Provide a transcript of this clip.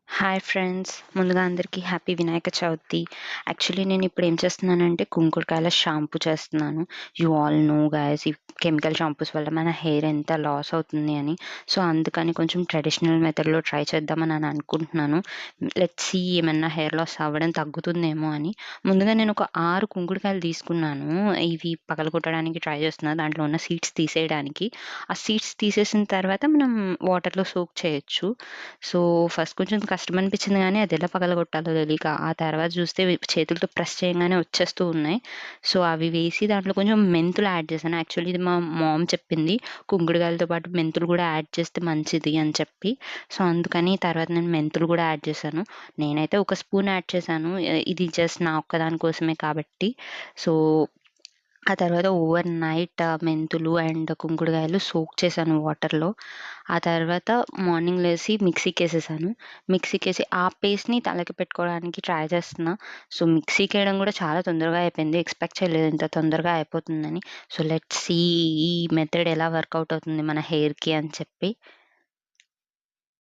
Hi friends. ముందుగా అందరికీ happy Vinayaka Chavithi. Actually నేనిప్పుడు ఏం చేస్తున్నానంటే కుంకుడుకాయల షాంపూ చేస్తున్నాను. యూ ఆల్ నో గైస్ ఈ కెమికల్ షాంపూస్ వల్ల మన హెయిర్ ఎంత లాస్ అవుతుంది అని. సో, అందుకని కొంచెం ట్రెడిషనల్ మెథడ్‌లో ట్రై చేద్దామని అనుకుంటున్నాను. లెట్స్ సీ ఏమన్నా హెయిర్ లాస్ అవ్వడం తగ్గుతుందేమో అని. ముందుగా నేనొక 6 కుంకుడుకాయలు తీసుకున్నాను. ఇవి పగలగొట్టడానికి ట్రై చేస్తున్నా. దాంట్లో ఉన్న సీడ్స్ తీసేయడానికి. ఆ సీడ్స్ తీసేసిన తర్వాత మనం వాటర్‌లో సోక్ చేయొచ్చు. సో, ఫస్ట్ కొంచెం కష్టమనిపించింది గానీ, అదెలా పగలగొట్టాలో తెలీక, ఆ తర్వాత చూస్తే చేతులతో ప్రెస్ చేయంగానే వచ్చేస్తూ ఉన్నాయి. సో, అవి వేసి దాంట్లో కొంచెం మెంతులు యాడ్ చేశాను. యాక్చువల్లీ ఇది మా మామ్ చెప్పింది. కుంకుడుకాయలతో పాటు మెంతులు గూడా యాడ్ చేస్తే మంచిది అని చెప్పి. సో, అందుకని తర్వాత నేను మెంతులు గూడా యాడ్ చేశాను. నేనైతే ఒక స్పూన్ యాడ్ చేశాను. ఇది జస్ట్ నా ఒక్కదాని కోసమే కాబట్టి. సో, ఆ తర్వాత ఓవర్ నైట్ మెంతులు అండ్ కుంకుడుకాయలు సోక్ చేశాను వాటర్‌లో. ఆ తర్వాత మార్నింగ్ లేసి మిక్సీకేసేసాను. మిక్సీకేసి ఆ పేస్ట్‌ని తలకి పెట్టుకోవడానికి ట్రై చేస్తున్నా. సో, మిక్సీకేయడం గూడా చాలా తొందరగా అయిపోయింది. ఎక్స్‌పెక్ట్ చేయలేదు ఇంత తొందరగా అయిపోతుందని. సో, లెట్స్ సీ ఈ మెథడ్ ఎలా వర్కౌట్ అవుతుంది మన హెయిర్‌కి అని చెప్పి.